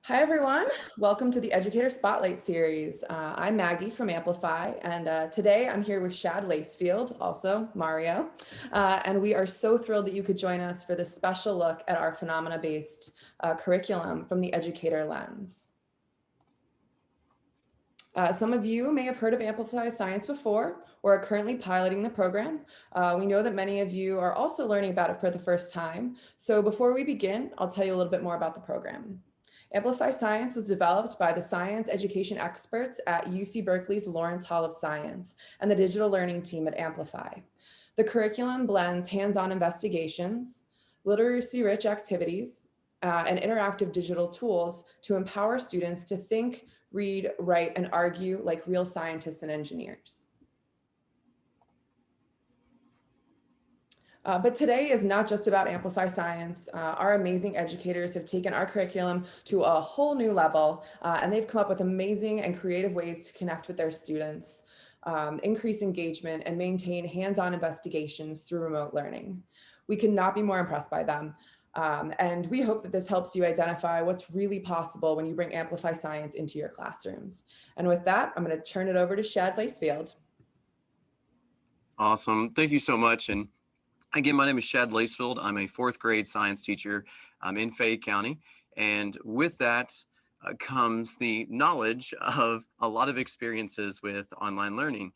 Hi, everyone. Welcome to the Educator Spotlight Series. I'm Maggie from Amplify, and today I'm here with Shad Lacefield, also Mario, and we are so thrilled that you could join us for this special look at our phenomena-based curriculum from the educator lens. Some of you may have heard of Amplify Science before or are currently piloting the program. We know that many of you are also learning about it for the first time. So before we begin, I'll tell you a little bit more about the program. Amplify Science was developed by the science education experts at UC Berkeley's Lawrence Hall of Science and the digital learning team at Amplify. The curriculum blends hands-on investigations, literacy-rich activities, and interactive digital tools to empower students to think, read, write, and argue like real scientists and engineers. But today is not just about Amplify Science. Our amazing educators have taken our curriculum to a whole new level, and they've come up with amazing and creative ways to connect with their students, increase engagement, and maintain hands-on investigations through remote learning. We could not be more impressed by them. And we hope that this helps you identify what's really possible when you bring Amplify Science into your classrooms. And with that, I'm going to turn it over to Shad Lacefield. Awesome. Thank you so much. And again, my name is Shad Lacefield. I'm a fourth grade science teacher in Fayette County. And with that comes the knowledge of a lot of experiences with online learning.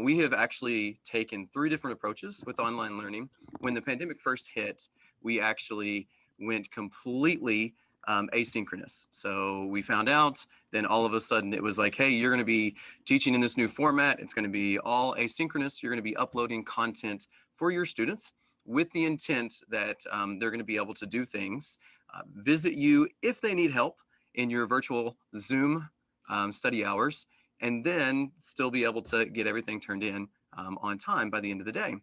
We have actually taken 3 different approaches with online learning. When the pandemic first hit, we actually went completely asynchronous. So we found out, then all of a sudden it was like, hey, you're going to be teaching in this new format. It's going to be all asynchronous. You're going to be uploading content for your students with the intent that they're going to be able to do things, visit you if they need help in your virtual Zoom study hours, and then still be able to get everything turned in on time by the end of the day.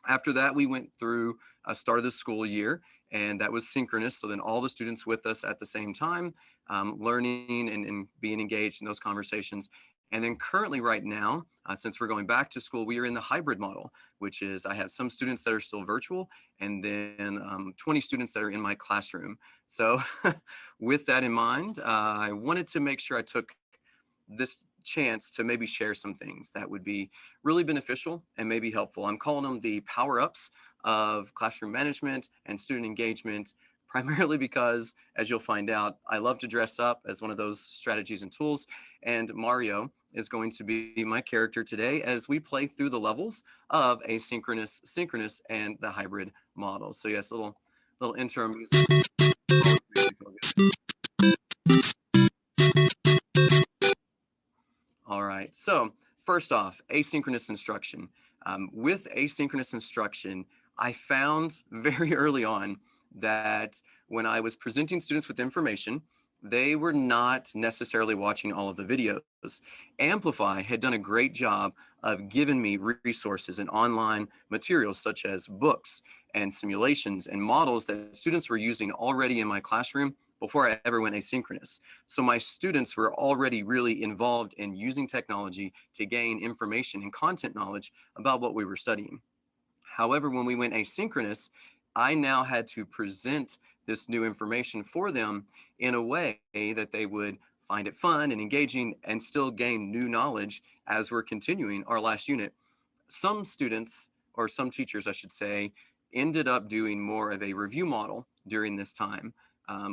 After that, we went through a start of the school year, and that was synchronous. So then all the students with us at the same time, learning and being engaged in those conversations. And then currently right now, since we're going back to school, we are in the hybrid model, which is I have some students that are still virtual and then 20 students that are in my classroom. So with that in mind, I wanted to make sure I took this chance to maybe share some things that would be really beneficial and maybe helpful. I'm calling them the power-ups of classroom management and student engagement, primarily because, as you'll find out, I love to dress up as one of those strategies and tools. And Mario is going to be my character today as we play through the levels of asynchronous, synchronous, and the hybrid model. So yes, little intro music. All right, so first off, asynchronous instruction. With asynchronous instruction, I found very early on that when I was presenting students with information, they were not necessarily watching all of the videos. Amplify had done a great job of giving me resources and online materials such as books and simulations and models that students were using already in my classroom before I ever went asynchronous. So my students were already really involved in using technology to gain information and content knowledge about what we were studying. However, when we went asynchronous, I now had to present this new information for them in a way that they would find it fun and engaging and still gain new knowledge as we're continuing our last unit. Some students, or some teachers, I should say, ended up doing more of a review model during this time.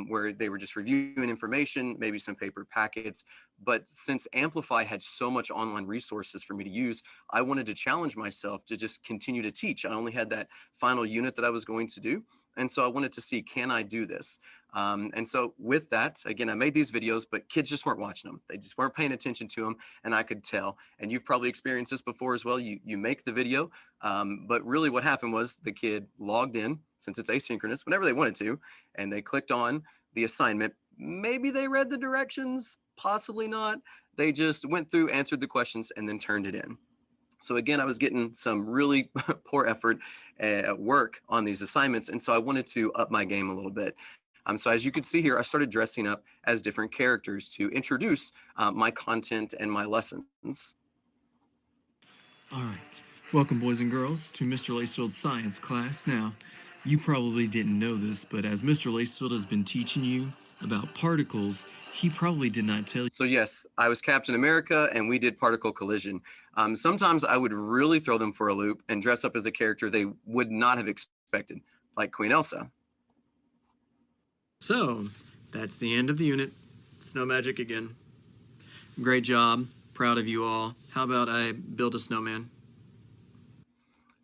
Where they were just reviewing information, maybe some paper packets. But since Amplify had so much online resources for me to use, I wanted to challenge myself to just continue to teach. I only had that final unit that I was going to do. And so I wanted to see, can I do this? And so with that, again, I made these videos, but kids just weren't watching them. They just weren't paying attention to them, and I could tell. And you've probably experienced this before as well. You make the video, but really what happened was the kid logged in, since it's asynchronous, whenever they wanted to, and they clicked on the assignment. Maybe they read the directions, possibly not. They just went through, answered the questions, and then turned it in. So again, I was getting some really poor effort at work on these assignments. And so I wanted to up my game a little bit. So as you can see here, I started dressing up as different characters to introduce my content and my lessons. All right. Welcome, boys and girls, to Mr. Lacefield's science class. Now, you probably didn't know this, but as Mr. Lacefield has been teaching you about particles, he probably did not tell you. So yes, I was Captain America and we did particle collision. Sometimes I would really throw them for a loop and dress up as a character they would not have expected, like Queen Elsa. So, that's the end of the unit. Snow magic again. Great job. Proud of you all. How about I build a snowman?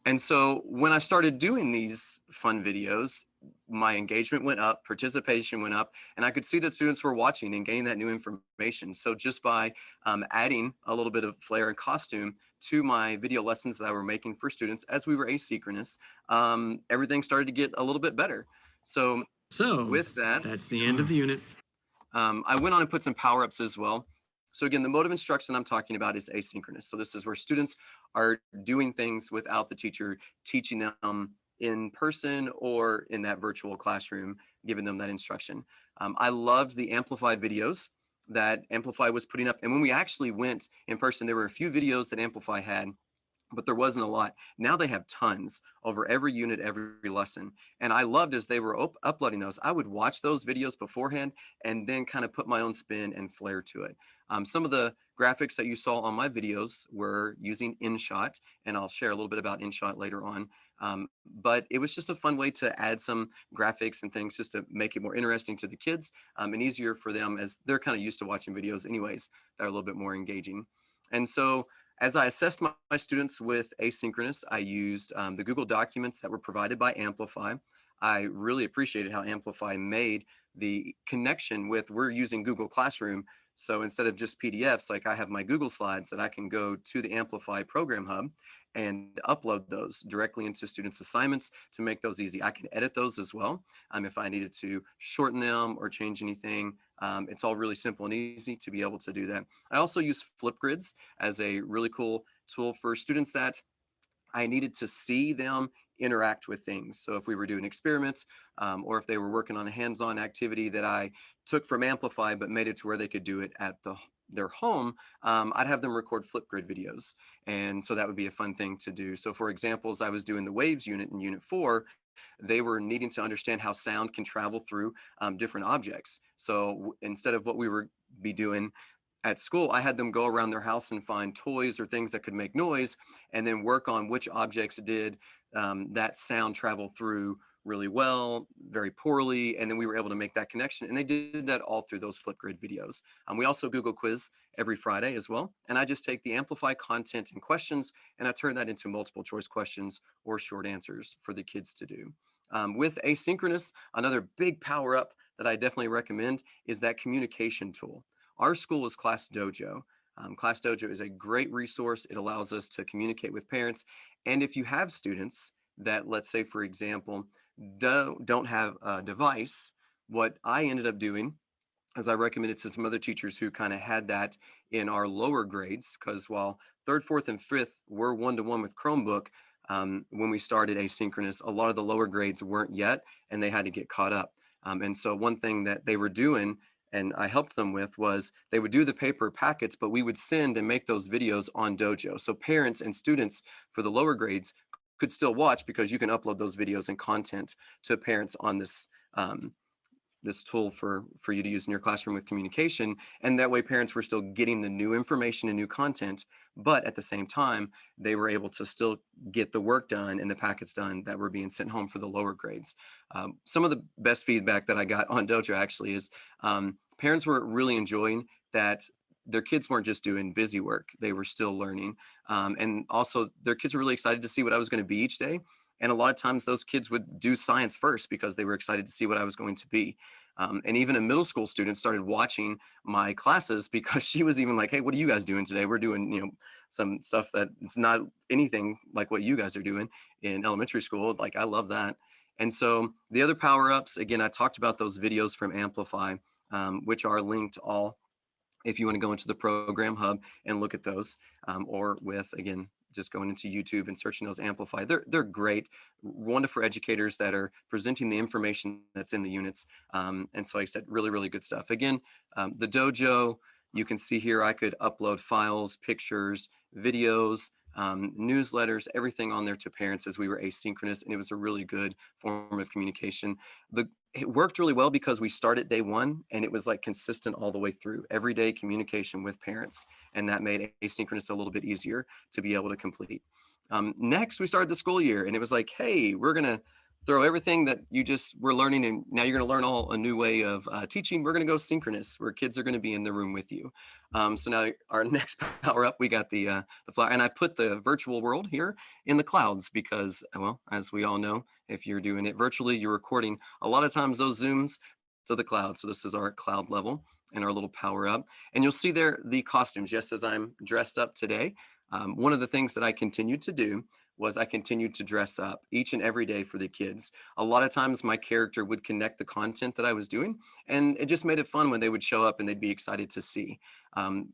And so when I started doing these fun videos, my engagement went up, participation went up, and I could see that students were watching and gaining that new information. So just by adding a little bit of flair and costume to my video lessons that I were making for students as we were asynchronous, everything started to get a little bit better. So with that, that's the end of the unit. I went on and put some power-ups as well. So again, the mode of instruction I'm talking about is asynchronous. So this is where students are doing things without the teacher teaching them in person or in that virtual classroom, giving them that instruction. I loved the Amplify videos that Amplify was putting up. And when we actually went in person, there were a few videos that Amplify had, but there wasn't a lot. Now they have tons over every unit, every lesson. And I loved as they were uploading those, I would watch those videos beforehand and then kind of put my own spin and flair to it. Some of the graphics that you saw on my videos were using InShot, and I'll share a little bit about InShot later on. But it was just a fun way to add some graphics and things just to make it more interesting to the kids and easier for them as they're kind of used to watching videos anyways that are a little bit more engaging. And so as I assessed my students with asynchronous, I used the Google documents that were provided by Amplify. I really appreciated how Amplify made the connection with, we're using Google Classroom. So instead of just PDFs, like I have my Google Slides that I can go to the Amplify Program Hub and upload those directly into students' assignments to make those easy. I can edit those as well if I needed to shorten them or change anything. It's all really simple and easy to be able to do that. I also use Flipgrids as a really cool tool for students that I needed to see them interact with things. So if we were doing experiments or if they were working on a hands-on activity that I took from Amplify but made it to where they could do it at their home, I'd have them record Flipgrid videos. And so that would be a fun thing to do. So for examples, I was doing the waves unit in unit 4. They were needing to understand how sound can travel through different objects. So instead of what we were be doing at school, I had them go around their house and find toys or things that could make noise and then work on which objects did that sound travel through really well, very poorly, and then we were able to make that connection. And they did that all through those Flipgrid videos. We also Google quiz every Friday as well. And I just take the Amplify content and questions and I turn that into multiple choice questions or short answers for the kids to do. With asynchronous, another big power up that I definitely recommend is that communication tool. Our school is Class Dojo. Class Dojo is a great resource. It allows us to communicate with parents. And if you have students that, let's say, for example, don't have a device, what I ended up doing is I recommended to some other teachers who kind of had that in our lower grades, because while third, fourth, and fifth were one-to-one with Chromebook, when we started asynchronous, a lot of the lower grades weren't yet, and they had to get caught up. And so one thing that they were doing and I helped them with was they would do the paper packets, but we would send and make those videos on Dojo. So parents and students for the lower grades could still watch because you can upload those videos and content to parents on this this tool for you to use in your classroom with communication. And that way parents were still getting the new information and new content, but at the same time, they were able to still get the work done and the packets done that were being sent home for the lower grades. Some of the best feedback that I got on Dojo actually is parents were really enjoying that their kids weren't just doing busy work, they were still learning. And also their kids were really excited to see what I was going to be each day. And a lot of times those kids would do science first because they were excited to see what I was going to be. And even a middle school student started watching my classes because she was even like, hey, what are you guys doing today? We're doing, some stuff that it's not anything like what you guys are doing in elementary school. Like, I love that. And so the other power-ups, again, I talked about those videos from Amplify, which are linked all if you want to go into the program hub and look at those, or with, again, just going into YouTube and searching those Amplify. They're great, wonderful educators that are presenting the information that's in the units. And so like I said, really, really good stuff. Again, the Dojo, you can see here, I could upload files, pictures, videos, newsletters, everything on there to parents as we were asynchronous, and it was a really good form of communication. The It worked really well because we started day one and it was like consistent all the way through, everyday communication with parents. And that made asynchronous a little bit easier to be able to complete. Next, we started the school year and it was like, hey, we're going to throw everything that you just were learning and now you're going to learn all a new way of teaching. We're going to go synchronous where kids are going to be in the room with you. So now our next power up, we got the flyer, and I put the virtual world here in the clouds because, well, as we all know, if you're doing it virtually, you're recording a lot of times those zooms to the cloud. So this is our cloud level and our little power up. And you'll see there the costumes, just as I'm dressed up today. One of the things that I continued to do was I continued to dress up each and every day for the kids. A lot of times my character would connect the content that I was doing, and it just made it fun when they would show up and they'd be excited to see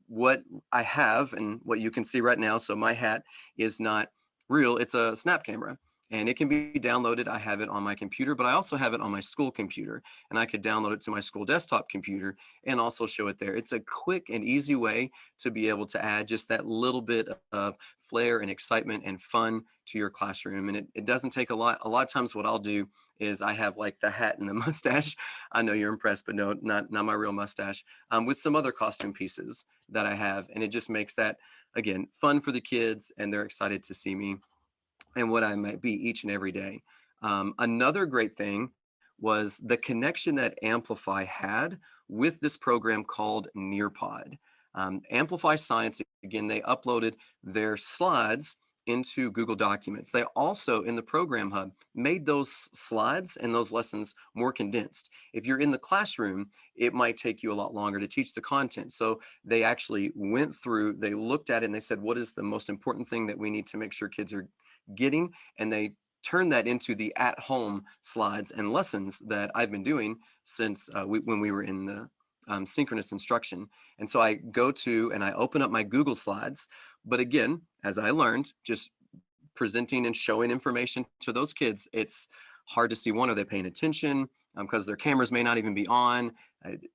what I have and what you can see right now. So my hat is not real, it's a snap camera. And it can be downloaded. I have it on my computer, but I also have it on my school computer. And I could download it to my school desktop computer and also show it there. It's a quick and easy way to be able to add just that little bit of flair and excitement and fun to your classroom. And it doesn't take a lot. A lot of times what I'll do is I have like the hat and the mustache. I know you're impressed, but no, not my real mustache, with some other costume pieces that I have. And it just makes that, again, fun for the kids, and they're excited to see me and what I might be each and every day. Another great thing was the connection that Amplify had with this program called Nearpod. Amplify Science, again, they uploaded their slides into Google Documents. They also, in the Program Hub, made those slides and those lessons more condensed. If you're in the classroom, it might take you a lot longer to teach the content. So they actually went through, they looked at it and they said, what is the most important thing that we need to make sure kids are getting? And they turn that into the at-home slides and lessons that I've been doing since when we were in the synchronous instruction. And so I go to and I open up my Google Slides. But again, as I learned, just presenting and showing information to those kids, it's hard to see, one, are they paying attention? Because their cameras may not even be on.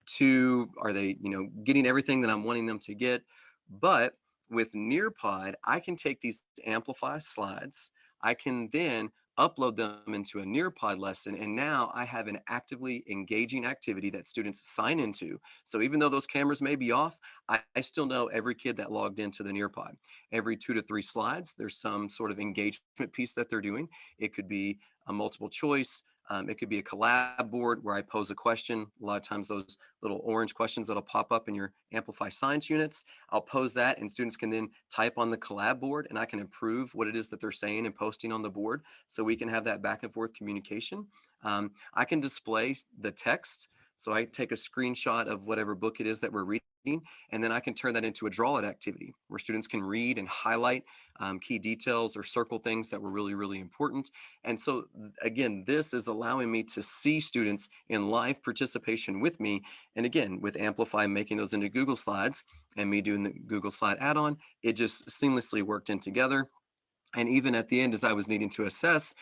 Two, are they, getting everything that I'm wanting them to get? But with Nearpod, I can take these Amplify slides, I can then upload them into a Nearpod lesson, and now I have an actively engaging activity that students sign into. So even though those cameras may be off, I still know every kid that logged into the Nearpod. Every 2 to 3 slides, there's some sort of engagement piece that they're doing. It could be a multiple choice. It could be a collab board where I pose a question. A lot of times those little orange questions that'll pop up in your Amplify Science units, I'll pose that and students can then type on the collab board and I can improve what it is that they're saying and posting on the board so we can have that back and forth communication. I can display the text. So I take a screenshot of whatever book it is that we're reading, and then I can turn that into a draw it activity where students can read and highlight key details or circle things that were really, really important. And so again, this is allowing me to see students in live participation with me. And again, with Amplify making those into Google Slides and me doing the Google Slide add-on, it just seamlessly worked in together. And even at the end, as I was needing to assess,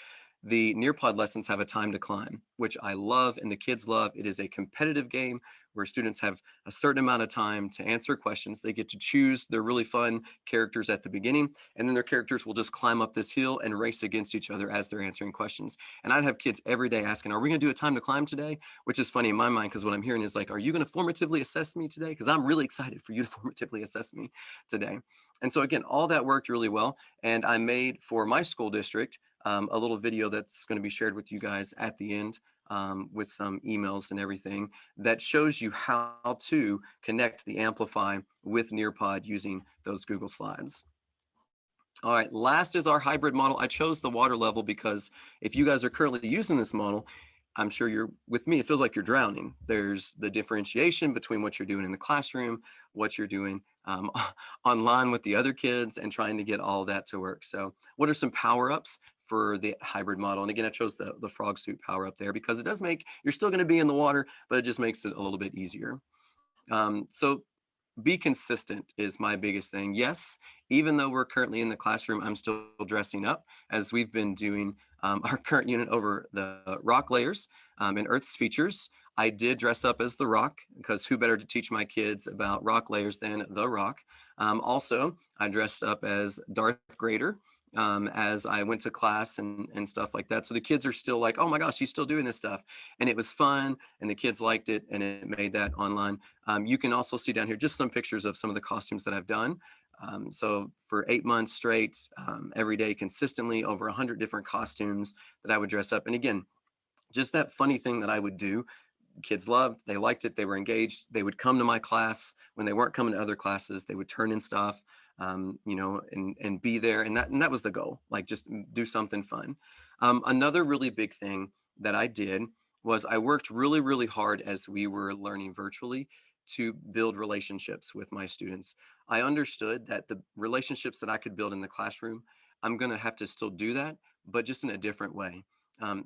the Nearpod lessons have a time to climb, which I love and the kids love. It is a competitive game where students have a certain amount of time to answer questions. They get to choose their really fun characters at the beginning, and then their characters will just climb up this hill and race against each other as they're answering questions. And I'd have kids every day asking, are we gonna do a time to climb today? Which is funny in my mind because what I'm hearing is like, are you gonna formatively assess me today? Because I'm really excited for you to formatively assess me today. And so again, all that worked really well. And I made for my school district a little video that's going to be shared with you guys at the end with some emails and everything that shows you how to connect the Amplify with Nearpod using those Google Slides. All right, last is our hybrid model. I chose the water level because if you guys are currently using this model, I'm sure you're with me, it feels like you're drowning. There's the differentiation between what you're doing in the classroom, what you're doing online with the other kids, and trying to get all that to work. So what are some power-ups for the hybrid model? And again, I chose the frog suit power-up there because it does make, you're still gonna be in the water, but it just makes it a little bit easier. So be consistent is my biggest thing. Yes, even though we're currently in the classroom, I'm still dressing up as we've been doing our current unit over the rock layers and Earth's features. I did dress up as the rock because who better to teach my kids about rock layers than the rock. Also, I dressed up as Darth Vader as I went to class and stuff like that. So the kids are still like, oh my gosh, she's still doing this stuff. And it was fun and the kids liked it and it made that online. You can also see down here just some pictures of some of the costumes that I've done. So for 8 months straight, every day consistently, over 100 different costumes that I would dress up. And again, just that funny thing that I would do. Kids loved, they liked it, they were engaged. They would come to my class when they weren't coming to other classes. They would turn in stuff, you know, and be there. And that was the goal, like just do something fun. Another really big thing that I did was I worked really, really hard as we were learning virtually to build relationships with my students. I understood that the relationships that I could build in the classroom, I'm going to have to still do that, but just in a different way.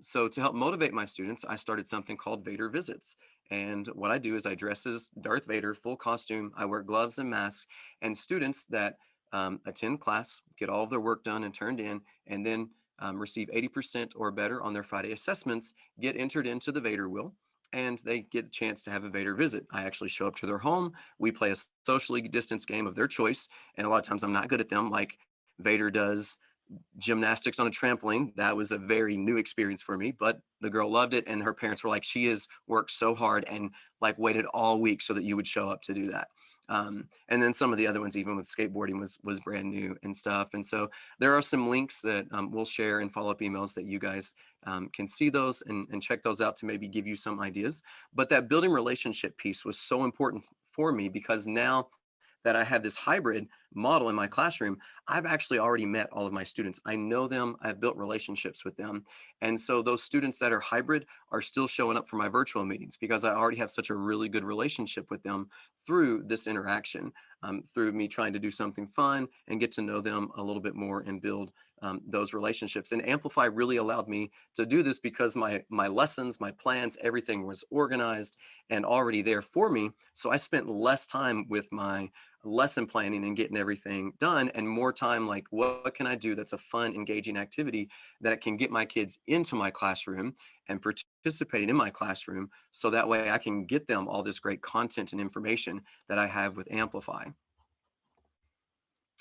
So to help motivate my students, I started something called Vader Visits. And what I do is I dress as Darth Vader, full costume. I wear gloves and mask. And students that attend class get all of their work done and turned in, and then receive 80% or better on their Friday assessments, get entered into the Vader Wheel. And they get a chance to have a Vader visit. I actually show up to their home. We play a socially distanced game of their choice. And a lot of times I'm not good at them, like Vader does gymnastics on a trampoline. That was a very new experience for me, but the girl loved it. And her parents were like, she has worked so hard and like waited all week so that you would show up to do that. And then some of the other ones, even with skateboarding, was brand new and stuff. And so there are some links that we'll share in follow-up emails that you guys can see those and check those out to maybe give you some ideas. But that building relationship piece was so important for me because now that I have this hybrid model in my classroom, I've actually already met all of my students. I know them, I've built relationships with them. And so those students that are hybrid are still showing up for my virtual meetings because I already have such a really good relationship with them through this interaction, through me trying to do something fun and get to know them a little bit more and build those relationships. And Amplify really allowed me to do this because my lessons, my plans, everything was organized and already there for me. So I spent less time with my lesson planning and getting everything done and more time like what can I do that's a fun, engaging activity that can get my kids into my classroom and participating in my classroom so that way I can get them all this great content and information that I have with Amplify.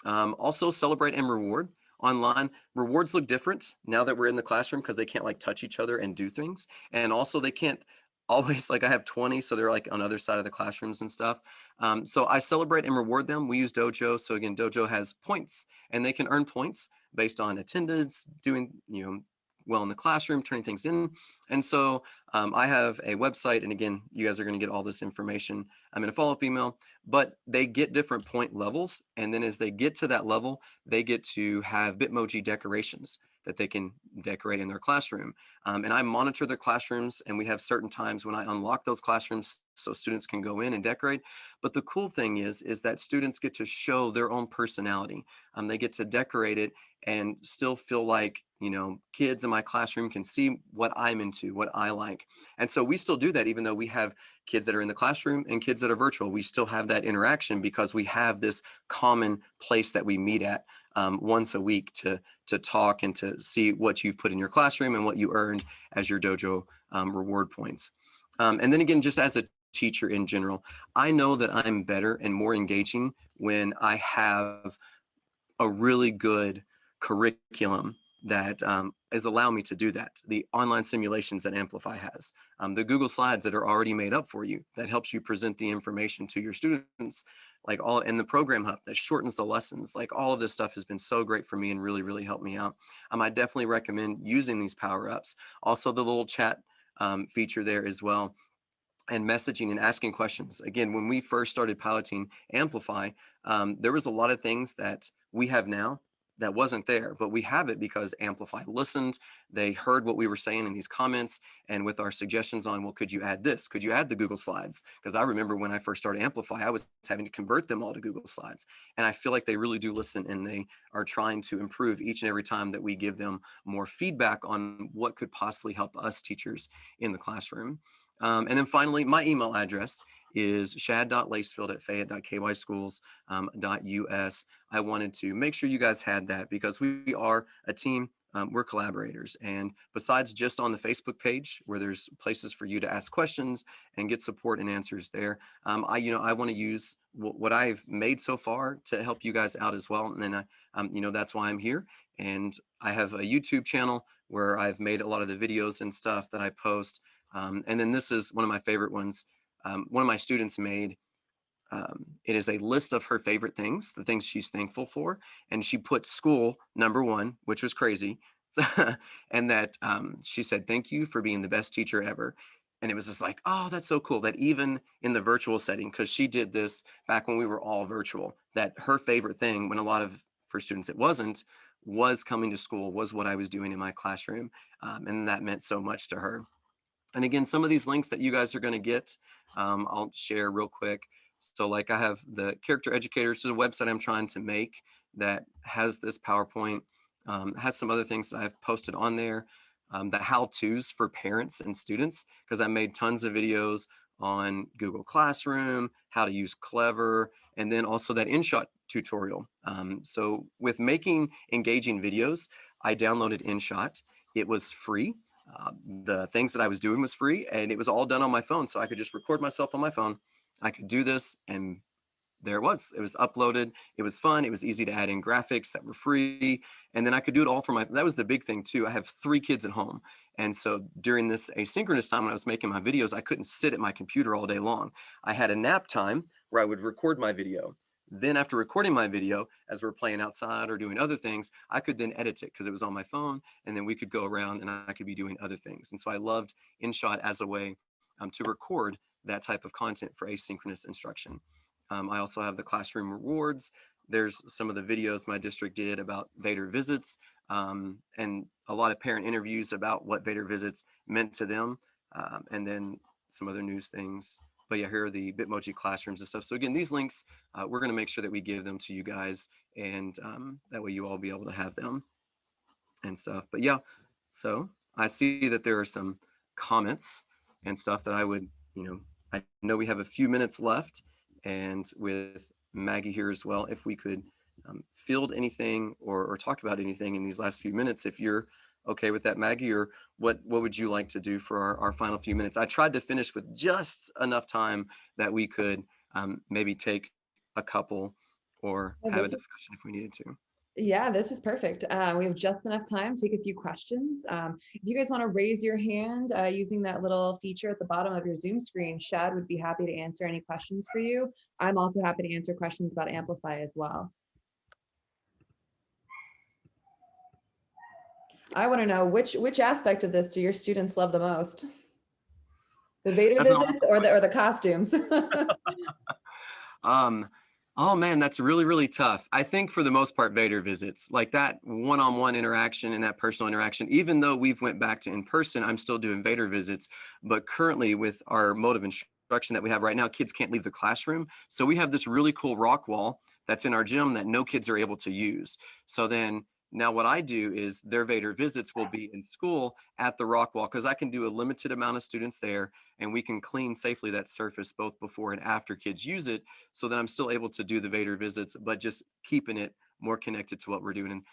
Also celebrate and reward. Online rewards look different now that we're in the classroom because they can't like touch each other and do things, and also they can't always, like I have 20, so they're like on the other side of the classrooms and stuff. So I celebrate and reward them. We use Dojo. So again, Dojo has points and they can earn points based on attendance, doing, you know, well in the classroom, turning things in. And so I have a website, and again, you guys are going to get all this information. I'm in a follow-up email, but they get different point levels. And then as they get to that level, they get to have Bitmoji decorations that they can decorate in their classroom. And I monitor their classrooms, and we have certain times when I unlock those classrooms so students can go in and decorate. But the cool thing is that students get to show their own personality. They get to decorate it and still feel like, you know, kids in my classroom can see what I'm into, what I like. And so we still do that, even though we have kids that are in the classroom and kids that are virtual. We still have that interaction because we have this common place that we meet at once a week to talk and to see what you've put in your classroom and what you earned as your Dojo reward points. And then again, just as a teacher in general, I know that I'm better and more engaging when I have a really good curriculum that is allowing me to do that. The online simulations that Amplify has, the Google Slides that are already made up for you, that helps you present the information to your students, like all in the program hub that shortens the lessons. Like all of this stuff has been so great for me and really, really helped me out. I definitely recommend using these power-ups. Also the little chat feature there as well, and messaging and asking questions. Again, when we first started piloting Amplify, there was a lot of things that we have now that wasn't there, but we have it because Amplify listened. They heard what we were saying in these comments, and with our suggestions on, well, could you add this? Could you add the Google Slides? Because I remember when I first started Amplify, I was having to convert them all to Google Slides. And I feel like they really do listen, and they are trying to improve each and every time that we give them more feedback on what could possibly help us teachers in the classroom. And then finally, my email address is shad.lacefield@fayette.kyschools.us. I wanted to make sure you guys had that because we are a team we're collaborators. And besides just on the Facebook page where there's places for you to ask questions and get support and answers there, I want to use what I've made so far to help you guys out as well. And then that's why I'm here. And I have a YouTube channel where I've made a lot of the videos and stuff that I post. And then this is one of my favorite ones. One of my students made. It is a list of her favorite things, the things she's thankful for. And she put school #1, which was crazy. And that she said, "Thank you for being the best teacher ever." And it was just like, oh, that's so cool that even in the virtual setting, because she did this back when we were all virtual, that her favorite thing, when a lot of, for students it wasn't, was coming to school, was what I was doing in my classroom. And that meant so much to her. And again, some of these links that you guys are going to get, I'll share real quick. So like I have the Character Educators, this is a website I'm trying to make that has this PowerPoint, has some other things that I've posted on there, the how-tos for parents and students, because I made tons of videos on Google Classroom, how to use Clever, and then also that InShot tutorial. So with making engaging videos, I downloaded InShot. It was free. The things that I was doing was free, and it was all done on my phone. So I could just record myself on my phone. I could do this, and there it was. It was uploaded. It was fun. It was easy to add in graphics that were free. And then I could do it all for that was the big thing too. I have 3 kids at home. And so during this asynchronous time when I was making my videos, I couldn't sit at my computer all day long. I had a nap time where I would record my video. Then after recording my video, as we're playing outside or doing other things, I could then edit it because it was on my phone, and then we could go around and I could be doing other things. And so I loved InShot as a way to record that type of content for asynchronous instruction. I also have the classroom rewards. There's some of the videos my district did about Vader visits, and a lot of parent interviews about what Vader visits meant to them, and then some other news things. But yeah, here are the Bitmoji classrooms and stuff. So again, these links, we're going to make sure that we give them to you guys, and that way you all be able to have them and stuff. But yeah, so I see that there are some comments and stuff that I would, I know we have a few minutes left, and with Maggie here as well, if we could field anything or talk about anything in these last few minutes, if you're okay with that, Maggie, or what would you like to do for our final few minutes? I tried to finish with just enough time that we could maybe take a couple or Well, have a discussion if we needed to. Yeah, this is perfect. We have just enough time to take a few questions. If you guys want to raise your hand using that little feature at the bottom of your Zoom screen, Shad would be happy to answer any questions for you. I'm also happy to answer questions about Amplify as well. I want to know which aspect of this do your students love the most? The Vader visits or the costumes? Oh man, that's really, really tough. I think for the most part, Vader visits, like that one-on-one interaction and that personal interaction, even though we've went back to in person, I'm still doing Vader visits. But currently with our mode of instruction that we have right now, kids can't leave the classroom. So we have this really cool rock wall that's in our gym that no kids are able to use. So then now what I do is their Vader visits will be in school at the rock wall, because I can do a limited amount of students there, and we can clean safely that surface both before and after kids use it, so that I'm still able to do the Vader visits, but just keeping it more connected to what we're doing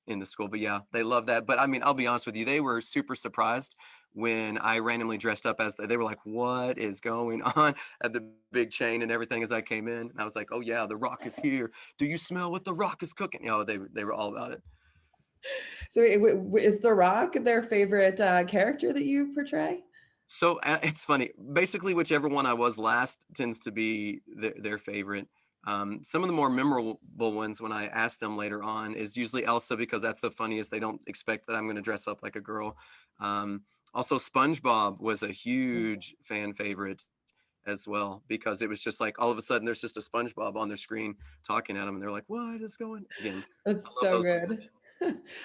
in the school. But yeah, they love that. But I mean, I'll be honest with you, they were super surprised when I randomly dressed up as, they were like, what is going on, at the big chain and everything as I came in. And I was like, oh yeah, the Rock is here. Do you smell what the Rock is cooking? They were all about it. So is The Rock their favorite character that you portray? So it's funny. Basically, whichever one I was last tends to be their favorite. Some of the more memorable ones, when I ask them later on, is usually Elsa, because that's the funniest. They don't expect that I'm going to dress up like a girl. Also, SpongeBob was a huge fan favorite as well, because it was just like all of a sudden there's just a SpongeBob on their screen talking at them, and they're like, "What is going?" Again, That's so good.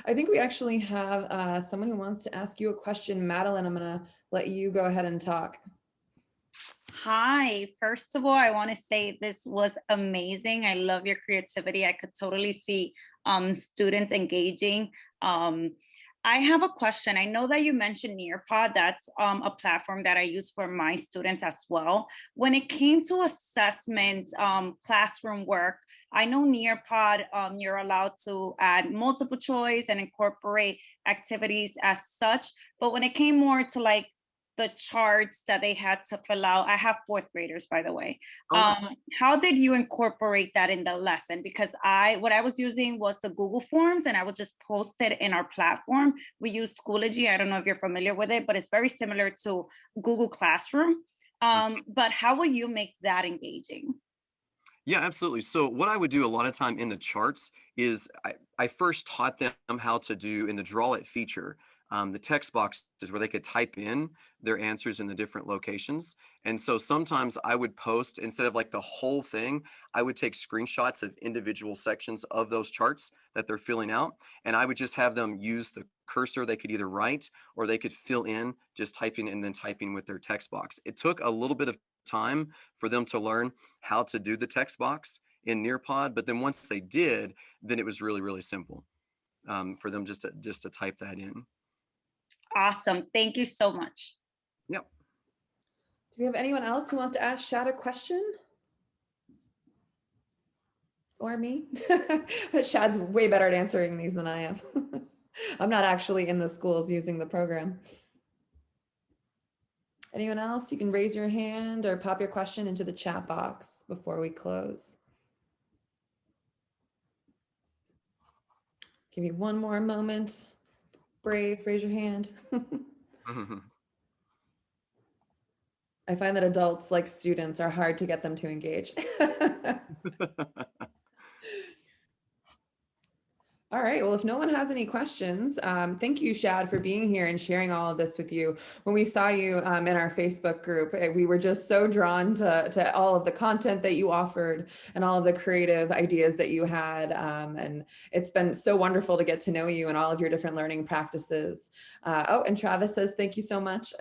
I think we actually have someone who wants to ask you a question. Madeline, I'm going to let you go ahead and talk. Hi, first of all, I want to say this was amazing. I love your creativity. I could totally see students engaging. I have a question. I know that you mentioned Nearpod. That's a platform that I use for my students as well. When it came to assessment, classroom work, I know Nearpod, you're allowed to add multiple choice and incorporate activities as such. But when it came more to like the charts that they had to fill out, I have fourth graders, by the way. Oh, How did you incorporate that in the lesson? Because what I was using was the Google Forms, and I would just post it in our platform. We use Schoology. I don't know if you're familiar with it, but it's very similar to Google Classroom. But how will you make that engaging? yeah, absolutely. So what I would do a lot of time in the charts is I first taught them how to do in the draw it feature, the text boxes where they could type in their answers in the different locations. And so sometimes I would post, instead of like the whole thing, I would take screenshots of individual sections of those charts that they're filling out. And I would just have them use the cursor. They could either write or they could fill in just typing and then typing with their text box. It took a little bit of time for them to learn how to do the text box in Nearpod, but then once they did, then it was really, really simple for them just to type that in. Awesome. Thank you so much. Yep. Do we have anyone else who wants to ask Shad a question? Or me? Shad's way better at answering these than I am. I'm not actually in the schools using the program. Anyone else? You can raise your hand or pop your question into the chat box before we close. Give you one more moment. Brave, raise your hand. I find that adults, like students, are hard to get them to engage. All right, well, if no one has any questions, thank you, Shad, for being here and sharing all of this with you. When we saw you in our Facebook group, we were just so drawn to all of the content that you offered and all of the creative ideas that you had. And it's been so wonderful to get to know you and all of your different learning practices. Oh, and Travis says, thank you so much.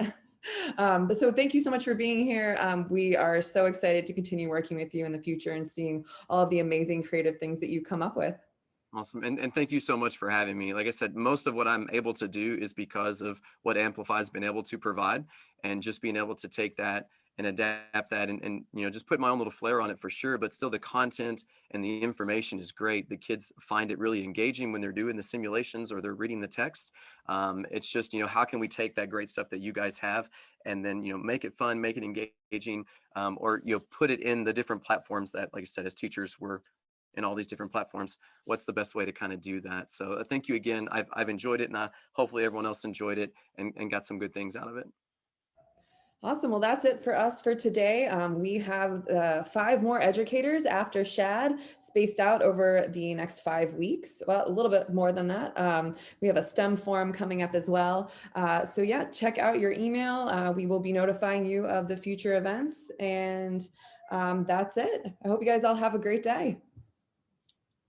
So thank you so much for being here. We are so excited to continue working with you in the future and seeing all of the amazing creative things that you come up with. Awesome. And thank you so much for having me. Like I said, most of what I'm able to do is because of what Amplify has been able to provide, and just being able to take that and adapt that and just put my own little flair on it for sure. But still the content and the information is great. The kids find it really engaging when they're doing the simulations or they're reading the text. It's just, how can we take that great stuff that you guys have and then, make it fun, make it engaging, or, put it in the different platforms that, like I said, as teachers, we're in all these different platforms. What's the best way to kind of do that? So thank you again. I've enjoyed it, and hopefully everyone else enjoyed it and got some good things out of it. Awesome. Well, that's it for us for today. We have 5 more educators after Shad, spaced out over the next 5 weeks. Well, a little bit more than that. We have a STEM forum coming up as well. So yeah, check out your email. We will be notifying you of the future events. And that's it. I hope you guys all have a great day.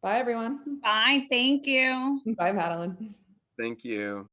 Bye, everyone. Bye. Thank you. Bye, Madeline. Thank you.